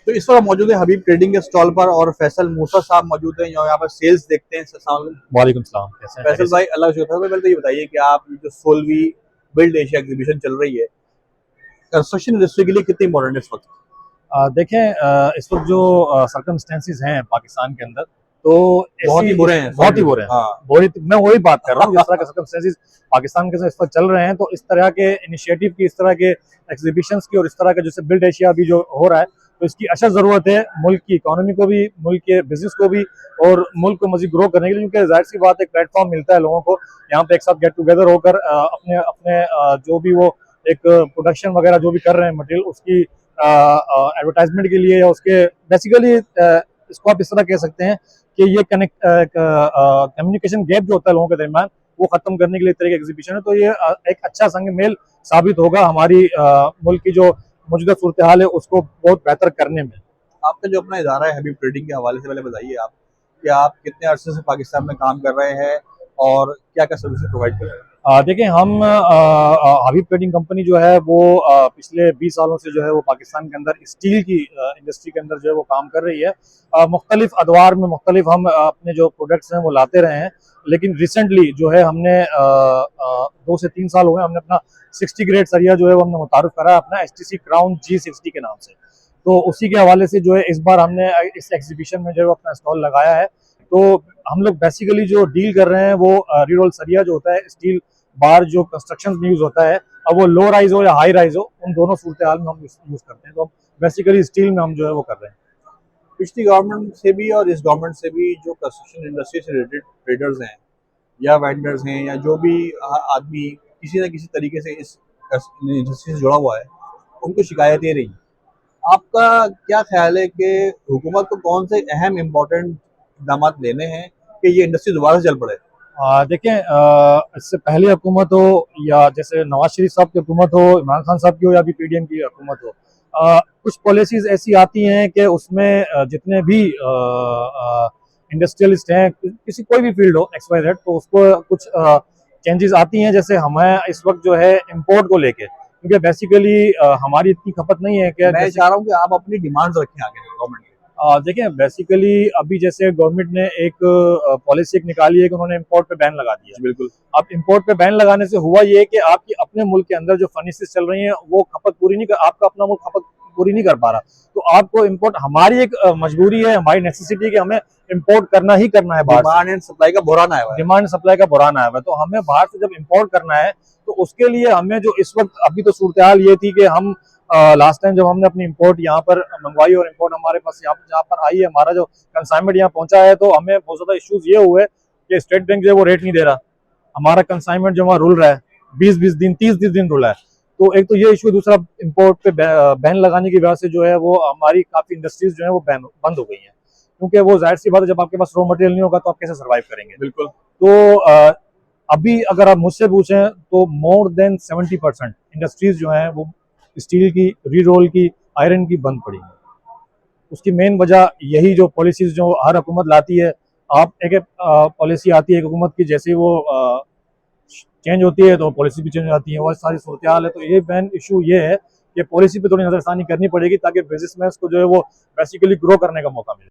तो इस वक्त मौजूद है हबीब ट्रेडिंग के स्टॉल पर और फैसल मूसा साहब मौजूद हैं जो यहाँ पर सेल्स देखते हैं। वालेकुम सलाम, कैसे हैं? फैसल भाई अल्लाह का शुक्र है। पहले तो ये बताइए कि आप जो 16वीं बिल्ड एशिया एग्जीबिशन चल रही है कंस्ट्रक्शन इंडस्ट्री के लिए कितनी इंपॉर्टेंट है इस वक्त? देखें, इस वक्त जो सर्कमस्टेंसेस हैं पाकिस्तान के अंदर, तो बहुत ही बुरे हैं, बहुत ही बुरे हैं। हाँ। मैं वही बात कर रहा हूँ, जिस तरह के सर्कमस्टेंसेस पाकिस्तान के अंदर इस वक्त चल रहे हैं, तो इस तरह के इनिशिएटिव की, इस तरह के एग्जीबिशंस की और इस तरह का जैसे बिल्ड एशिया अभी जो हो रहा है, तो इसकी अशद ज़रूरत है मुल्क की इकोनॉमी को भी, मुल्क के बिजनेस को भी और मुल्क को मज़ीद ग्रो करने के लिए, क्योंकि जाहिर सी बात एक प्लेटफॉर्म मिलता है लोगों को यहाँ पे एक साथ गेट टुगेदर होकर अपने अपने जो भी वो एक प्रोडक्शन वगैरह जो भी कर रहे हैं मटेरियल, उसकी एडवर्टाइजमेंट के लिए या उसके बेसिकली इसको आप इस तरह कह सकते हैं कि ये कम्युनिकेशन गैप जो होता है लोगों के दरमियान, वो खत्म करने के लिए तरह का एग्जीबिशन है। तो ये एक अच्छा संग मेल साबित होगा हमारी मुल्क की जो मौजूदा सूरत हाल है उसको बहुत बेहतर करने में। आपका जो अपना इदारा है हबीब ट्रेडिंग के हवाले से पहले बताइए आप कि आप कितने अरसे से पाकिस्तान में काम कर रहे हैं और क्या क्या सर्विसेज प्रोवाइड कर रहे हैं? देखिए, हम हबीब ट्रेडिंग कंपनी जो है वो पिछले 20 सालों से जो है वो पाकिस्तान के अंदर स्टील की इंडस्ट्री के अंदर जो है वो काम कर रही है। मुख्तलिफ अदवार में मुख्तलिफ हम अपने जो प्रोडक्ट्स हैं वो लाते रहे हैं, लेकिन रिसेंटली जो है हमने 2 से 3 साल हुए हमने अपना 60 ग्रेड सरिया जो है वो हमने मुतारुफ करा अपना STC क्राउन G60 के नाम से। तो उसी के हवाले से जो है इस बार हमने इस एग्जीबिशन में जो है अपना स्टॉल लगाया है। तो हम लोग बेसिकली जो डील कर रहे हैं वो रीरोल सरिया जो होता है, स्टील बार जो कंस्ट्रक्शन में यूज होता है, अब वो लो राइज हो या हाई राइज हो, उन दोनों सूरत हाल में हम यूज करते हैं। तो हम बेसिकली स्टील में हम जो है वो कर रहे हैं। पिछली गवर्नमेंट से भी और इस गवर्नमेंट से भी जो कंस्ट्रक्शन इंडस्ट्री से रिलेटेड ट्रेडर्स हैं या वेंडर्स हैं या जो भी आदमी किसी न किसी तरीके से इस इंडस्ट्री से जुड़ा हुआ है, उनको शिकायतें रही। आपका क्या ख्याल है कि हुकूमत को कौन से अहम इम्पोर्टेंट इकदाम लेने हैं कि ये इंडस्ट्री दोबारा से चल पड़े? देखें, इससे पहले हुकूमत हो या जैसे नवाज शरीफ साहब की हुकूमत हो, इमरान खान साहब की हो या अभी PDM की हुकूमत हो, कुछ पॉलिसीज ऐसी आती हैं कि उसमें जितने भी इंडस्ट्रियलिस्ट हैं, किसी कोई भी फील्ड हो XYZ, तो उसको कुछ चेंजेस आती हैं। जैसे हमें इस वक्त जो है इम्पोर्ट को लेके, क्योंकि बेसिकली हमारी इतनी खपत नहीं है कि मैं चाह रहा हूँ कि आप अपनी डिमांड्स रखें आगे गवर्नमेंट की। देखें, बेसिकली अभी जैसे गवर्नमेंट ने एक पॉलिसी निकाली है कि उन्होंने इंपोर्ट पे बैन लगा दिया। बिल्कुल। अब इंपोर्ट पे बैन लगाने से हुआ ये कि आपकी अपने मुल्क के अंदर जो फर्नेसेस चल रही हैं वो खपत पूरी नहीं कर, आपका अपना मुल्क खपत पूरी नहीं कर पा रहा, तो आपको इंपोर्ट, हमारी एक मजबूरी है, हमारी नेसेसिटी है कि हमें इंपोर्ट करना ही करना है। डिमांड एंड सप्लाई का बुरान आया हुआ है। डिमांड सप्लाई का बुरान आया हुआ है, तो हमें बाहर से जब इंपोर्ट करना है तो उसके लिए हमें जो इस वक्त अभी तो सूरत हाल ये थी कि हम लास्ट टाइम जब हमने अपनी इंपोर्ट यहाँ पर मंगवाई और इंपोर्ट हमारे पास यहाँ पर आई है, हमारा जो कंसाइनमेंट यहाँ पहुंचा है, तो हमें बहुत ज्यादा इश्यूज ये हुए कि स्टेट बैंक जो है वो रेट नहीं दे रहा, हमारा कंसाइनमेंट जो वहाँ रुल रहा है 20-20 दिन 30-30 दिन रुला है। तो एक तो ये इशू, दूसरा इंपोर्ट पे बैन लगाने की वजह से जो है वो हमारी काफी इंडस्ट्रीज जो है वो बंद हो गई है, क्योंकि वो जाहिर सी बात है जब आपके पास रॉ मटेरियल नहीं होगा तो आप कैसे सर्वाइव करेंगे। बिल्कुल। तो अभी अगर आप मुझसे पूछें तो मोर देन 70% इंडस्ट्रीज जो है वो स्टील की, री-रोल की, आयरन की बंद पड़ी है। उसकी मेन वजह यही जो पॉलिसीज जो हर हुकूमत लाती है, आप एक पॉलिसी आती है हुकूमत की, जैसे वो चेंज होती है तो पॉलिसी भी चेंज हो जाती है, वो सारी सूरत हाल है। तो ये मेन इशू ये है कि पॉलिसी पे थोड़ी नजरसानी करनी पड़ेगी ताकि बिजनेसमैन को जो है वो बेसिकली ग्रो करने का मौका मिले।